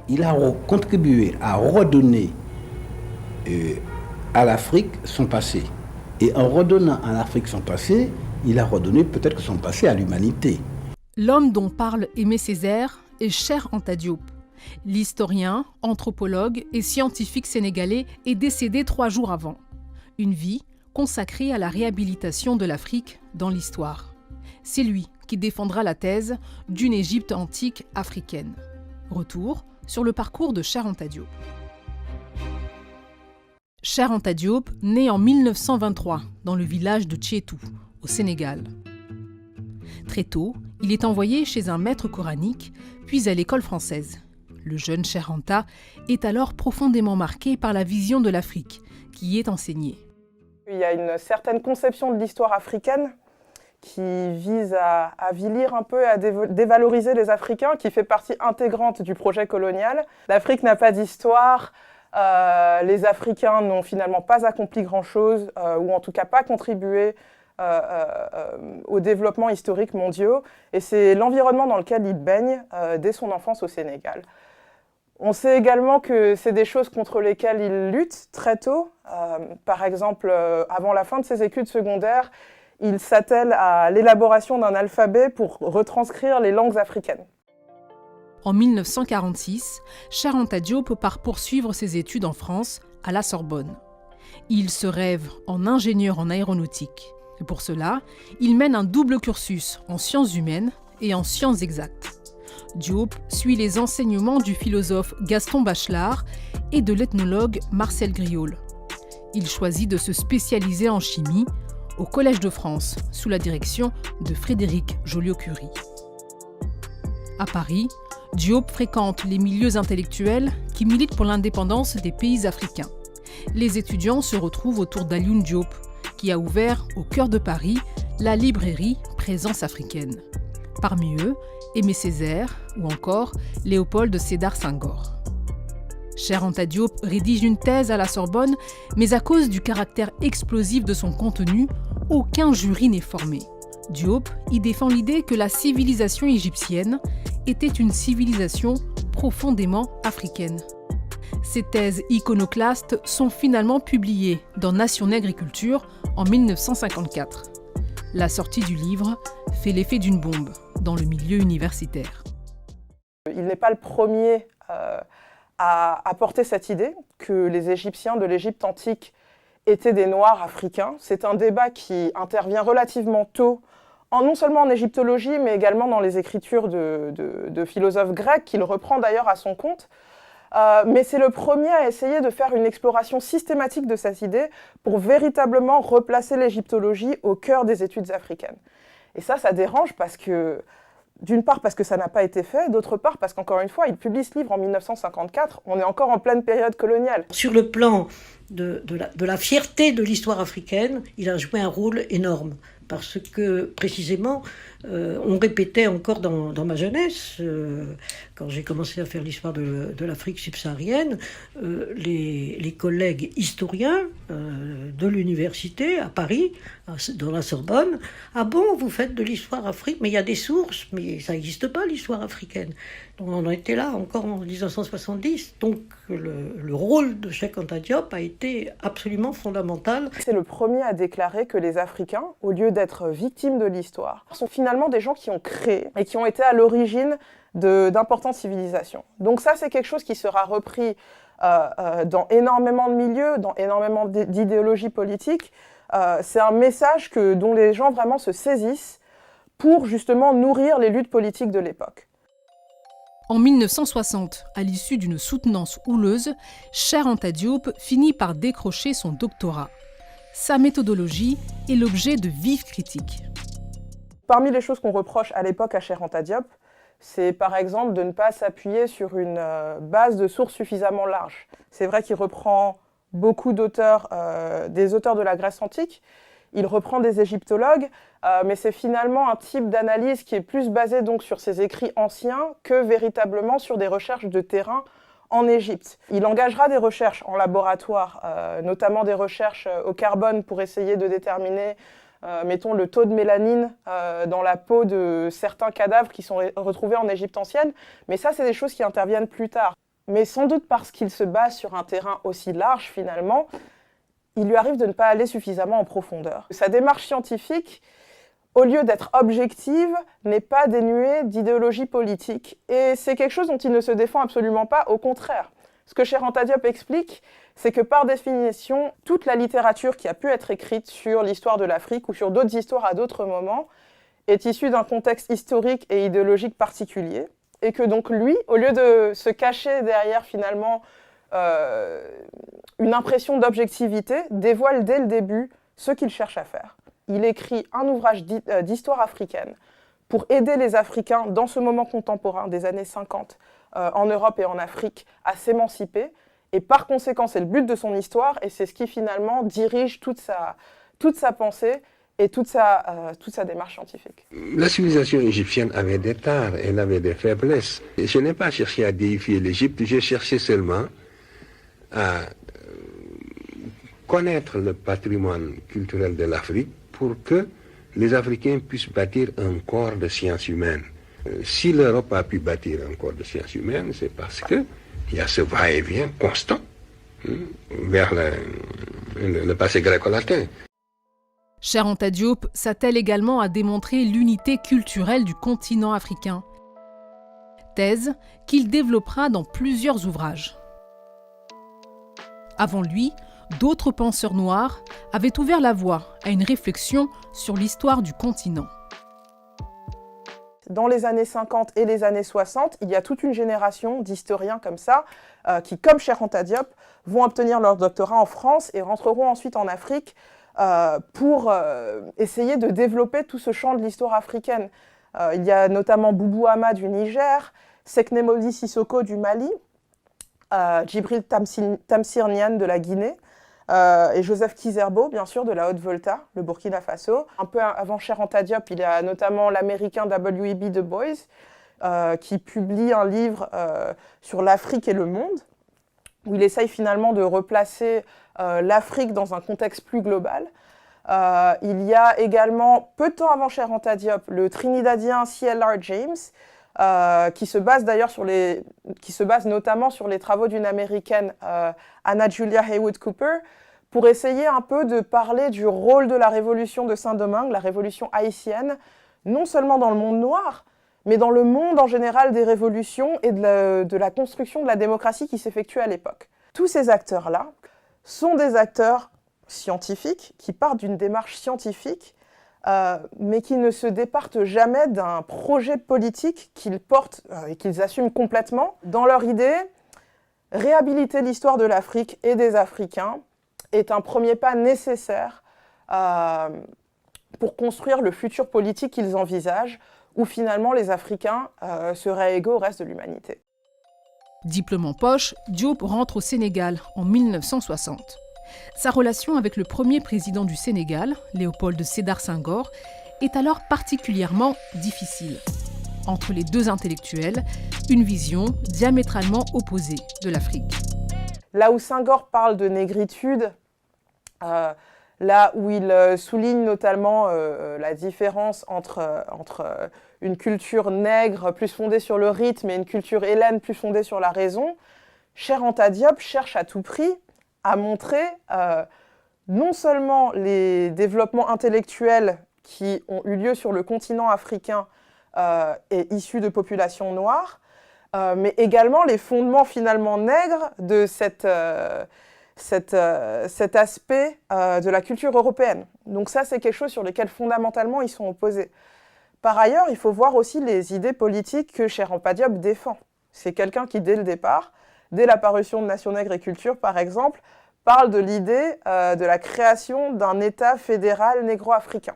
il a contribué à redonner à l'Afrique son passé. Et en redonnant à l'Afrique son passé, il a redonné peut-être son passé à l'humanité. L'homme dont parle Aimé Césaire est Cheikh Anta Diop. L'historien, anthropologue et scientifique sénégalais est décédé 3 jours avant. Une vie consacrée à la réhabilitation de l'Afrique dans l'histoire. C'est lui qui défendra la thèse d'une Égypte antique africaine. Retour sur le parcours de Cheikh Anta Diop. Cheikh Anta Diop naît en 1923 dans le village de Tchétou, au Sénégal. Très tôt, il est envoyé chez un maître coranique, puis à l'école française. Le jeune Cheikh Anta est alors profondément marqué par la vision de l'Afrique qui y est enseignée. Il y a une certaine conception de l'histoire africaine qui vise à avilir un peu, à dévaloriser les Africains, qui fait partie intégrante du projet colonial. L'Afrique n'a pas d'histoire, les Africains n'ont finalement pas accompli grand-chose, ou en tout cas pas contribué au développement historique mondiaux. Et c'est l'environnement dans lequel il baigne dès son enfance au Sénégal. On sait également que c'est des choses contre lesquelles il lutte très tôt. Par exemple, avant la fin de ses études secondaires, il s'attelle à l'élaboration d'un alphabet pour retranscrire les langues africaines. En 1946, Cheikh Anta Diop part poursuivre ses études en France, à la Sorbonne. Il se rêve en ingénieur en aéronautique. Et pour cela, il mène un double cursus en sciences humaines et en sciences exactes. Diop suit les enseignements du philosophe Gaston Bachelard et de l'ethnologue Marcel Griaule. Il choisit de se spécialiser en chimie au Collège de France, sous la direction de Frédéric Joliot-Curie. À Paris, Diop fréquente les milieux intellectuels qui militent pour l'indépendance des pays africains. Les étudiants se retrouvent autour d'Alioune Diop, qui a ouvert au cœur de Paris la librairie Présence africaine. Parmi eux, Aimé Césaire ou encore Léopold Sédar Senghor. Cheikh Anta Diop rédige une thèse à la Sorbonne, mais à cause du caractère explosif de son contenu, aucun jury n'est formé. Diop y défend l'idée que la civilisation égyptienne était une civilisation profondément africaine. Ces thèses iconoclastes sont finalement publiées dans Nation Nègre et Culture en 1954. La sortie du livre fait l'effet d'une bombe dans le milieu universitaire. Il n'est pas le premier à porter cette idée que les Égyptiens de l'Égypte antique étaient des Noirs africains. C'est un débat qui intervient relativement tôt, non seulement en égyptologie, mais également dans les écritures de philosophes grecs, qu'il reprend d'ailleurs à son compte. Mais c'est le premier à essayer de faire une exploration systématique de cette idée pour véritablement replacer l'égyptologie au cœur des études africaines. Et ça dérange parce que, d'une part parce que ça n'a pas été fait, d'autre part parce qu'encore une fois, il publie ce livre en 1954, on est encore en pleine période coloniale. Sur le plan de la fierté de l'histoire africaine, il a joué un rôle énorme. Parce que, précisément, on répétait encore dans ma jeunesse, quand j'ai commencé à faire l'histoire de l'Afrique subsaharienne, les collègues historiens de l'université à Paris, dans la Sorbonne, « Ah bon, vous faites de l'histoire africaine, mais il y a des sources, mais ça n'existe pas l'histoire africaine. » Donc on en était là encore en 1970. Donc le rôle de Cheikh Anta Diop a été absolument fondamental. C'est le premier à déclarer que les Africains, au lieu d'être victimes de l'histoire, sont finalement des gens qui ont créé et qui ont été à l'origine d'importantes civilisations. Donc ça, c'est quelque chose qui sera repris dans énormément de milieux, dans énormément d'idéologies politiques. C'est un message dont les gens vraiment se saisissent pour justement nourrir les luttes politiques de l'époque. En 1960, à l'issue d'une soutenance houleuse, Cheikh Anta Diop finit par décrocher son doctorat. Sa méthodologie est l'objet de vives critiques. Parmi les choses qu'on reproche à l'époque à Cheikh Anta Diop, c'est par exemple de ne pas s'appuyer sur une base de sources suffisamment large. C'est vrai qu'il reprend beaucoup d'auteurs, des auteurs de la Grèce antique, il reprend des égyptologues, mais c'est finalement un type d'analyse qui est plus basé donc sur ses écrits anciens que véritablement sur des recherches de terrain en Égypte. Il engagera des recherches en laboratoire, notamment des recherches au carbone pour essayer de déterminer, mettons, le taux de mélanine dans la peau de certains cadavres qui sont retrouvés en Égypte ancienne, mais ça, c'est des choses qui interviennent plus tard. mais sans doute parce qu'il se base sur un terrain aussi large finalement, il lui arrive de ne pas aller suffisamment en profondeur. Sa démarche scientifique, au lieu d'être objective, n'est pas dénuée d'idéologie politique. Et c'est quelque chose dont il ne se défend absolument pas, au contraire. Ce que Cheikh Anta Diop explique, c'est que par définition, toute la littérature qui a pu être écrite sur l'histoire de l'Afrique ou sur d'autres histoires à d'autres moments est issue d'un contexte historique et idéologique particulier. Et que donc lui, au lieu de se cacher derrière finalement une impression d'objectivité, dévoile dès le début ce qu'il cherche à faire. Il écrit un ouvrage d'histoire africaine pour aider les Africains dans ce moment contemporain des années 50 en Europe et en Afrique à s'émanciper. Et par conséquent, c'est le but de son histoire et c'est ce qui finalement dirige toute sa pensée et toute sa démarche scientifique. La civilisation égyptienne avait des tares, elle avait des faiblesses. Et je n'ai pas cherché à déifier l'Égypte, j'ai cherché seulement à connaître le patrimoine culturel de l'Afrique pour que les Africains puissent bâtir un corps de sciences humaines. Si l'Europe a pu bâtir un corps de sciences humaines, c'est parce qu'il y a ce va-et-vient constant vers le passé gréco-latin. Cheikh Anta Diop s'attelle également à démontrer l'unité culturelle du continent africain. Thèse qu'il développera dans plusieurs ouvrages. Avant lui, d'autres penseurs noirs avaient ouvert la voie à une réflexion sur l'histoire du continent. Dans les années 50 et les années 60, il y a toute une génération d'historiens comme ça, qui, comme Cheikh Anta Diop, vont obtenir leur doctorat en France et rentreront ensuite en Afrique pour essayer de développer tout ce champ de l'histoire africaine. Il y a notamment Boubou Hama du Niger, Sekne Modi Sissoko du Mali, Djibril Tamsir Niane de la Guinée, et Joseph Kizerbo, bien sûr, de la Haute-Volta, le Burkina Faso. Un peu avant Cheikh Anta Diop, il y a notamment l'américain W.E.B. Du Bois, qui publie un livre sur l'Afrique et le monde, où il essaye finalement de replacer l'Afrique dans un contexte plus global. Il y a également, peu de temps avant Cheikh Anta Diop, le Trinidadien C.L.R. James, qui se base notamment sur les travaux d'une Américaine, Anna Julia Haywood Cooper, pour essayer un peu de parler du rôle de la révolution de Saint-Domingue, la révolution haïtienne, non seulement dans le monde noir, mais dans le monde en général des révolutions et de la construction de la démocratie qui s'effectue à l'époque. Tous ces acteurs-là sont des acteurs scientifiques qui partent d'une démarche scientifique, mais qui ne se départent jamais d'un projet politique qu'ils portent et qu'ils assument complètement. Dans leur idée, réhabiliter l'histoire de l'Afrique et des Africains est un premier pas nécessaire pour construire le futur politique qu'ils envisagent, où finalement les Africains seraient égaux au reste de l'humanité. Diplôme en poche, Diop rentre au Sénégal en 1960. Sa relation avec le premier président du Sénégal, Léopold Sédar Senghor, est alors particulièrement difficile. Entre les deux intellectuels, une vision diamétralement opposée de l'Afrique. Là où Senghor parle de négritude, là où il souligne notamment la différence entre une culture nègre plus fondée sur le rythme et une culture hellène plus fondée sur la raison, Cheikh Anta Diop cherche à tout prix à montrer non seulement les développements intellectuels qui ont eu lieu sur le continent africain et issus de populations noires, mais également les fondements finalement nègres de cet aspect de la culture européenne. Donc ça, c'est quelque chose sur lequel fondamentalement ils sont opposés. Par ailleurs, il faut voir aussi les idées politiques que Cheikh Anta Diop défend. C'est quelqu'un qui, dès le départ, dès la parution de Nation Nègre et Culture, par exemple, parle de l'idée de la création d'un État fédéral négro-africain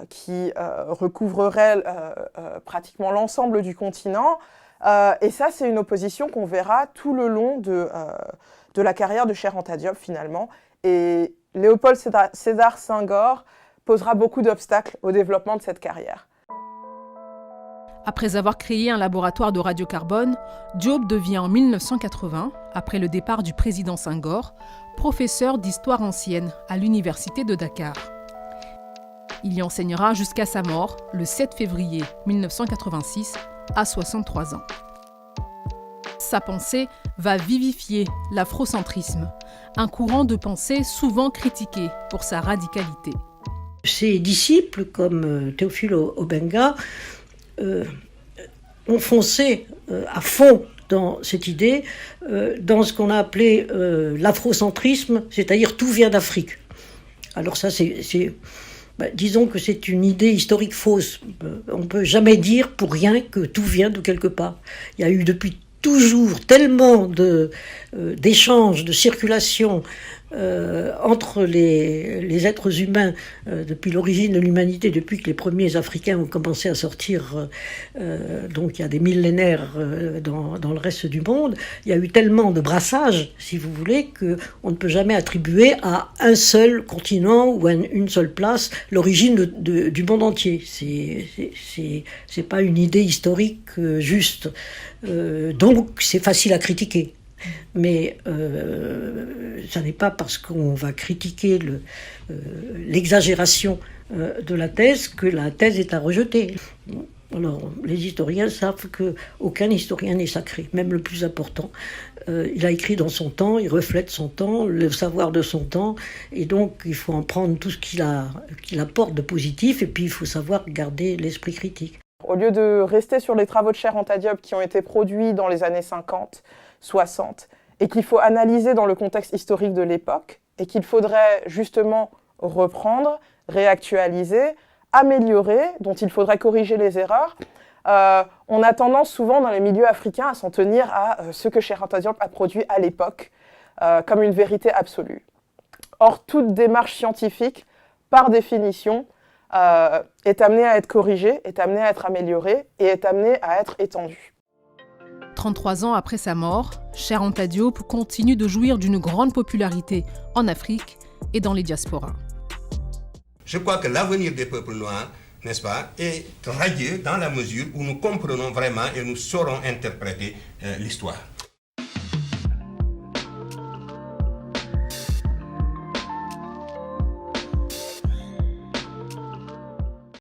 qui recouvrerait pratiquement l'ensemble du continent. Et ça, c'est une opposition qu'on verra tout le long de la carrière de Cheikh Anta Diop, finalement. Et Léopold Sédar Senghor posera beaucoup d'obstacles au développement de cette carrière. Après avoir créé un laboratoire de radiocarbone, Diop devient en 1980, après le départ du président Senghor, professeur d'histoire ancienne à l'université de Dakar. Il y enseignera jusqu'à sa mort, le 7 février 1986, à 63 ans. sa pensée va vivifier l'afrocentrisme, un courant de pensée souvent critiqué pour sa radicalité. Ses disciples, comme Théophile Obenga, ont foncé à fond dans cette idée, dans ce qu'on a appelé l'afrocentrisme, c'est-à-dire tout vient d'Afrique. Alors ça, disons que c'est une idée historique fausse. On ne peut jamais dire pour rien que tout vient de quelque part. Il y a eu depuis toujours tellement d'échanges, de circulation entre les êtres humains depuis l'origine de l'humanité, depuis que les premiers Africains ont commencé à sortir, donc il y a des millénaires dans le reste du monde. Il y a eu tellement de brassages, si vous voulez, qu'on ne peut jamais attribuer à un seul continent ou à une seule place l'origine du monde entier. C'est pas une idée historique juste. Donc c'est facile à critiquer. Mais ça n'est pas parce qu'on va critiquer l'exagération de la thèse que la thèse est à rejeter. Alors, les historiens savent qu'aucun historien n'est sacré, même le plus important. Il a écrit dans son temps, il reflète son temps, le savoir de son temps, et donc il faut en prendre tout ce qu'il apporte de positif, et puis il faut savoir garder l'esprit critique. Au lieu de rester sur les travaux de Cheikh Anta Diop qui ont été produits dans les années 50, 60, et qu'il faut analyser dans le contexte historique de l'époque, et qu'il faudrait justement reprendre, réactualiser, améliorer, dont il faudrait corriger les erreurs, on a tendance souvent dans les milieux africains à s'en tenir à ce que Cheikh Anta Diop a produit à l'époque, comme une vérité absolue. Or, toute démarche scientifique, par définition, est amenée à être corrigée, est amenée à être améliorée et est amenée à être étendue. 33 ans après sa mort, Cheikh Anta Diop continue de jouir d'une grande popularité en Afrique et dans les diasporas. Je crois que l'avenir des peuples noirs, n'est-ce pas, est radieux dans la mesure où nous comprenons vraiment et nous saurons interpréter l'histoire.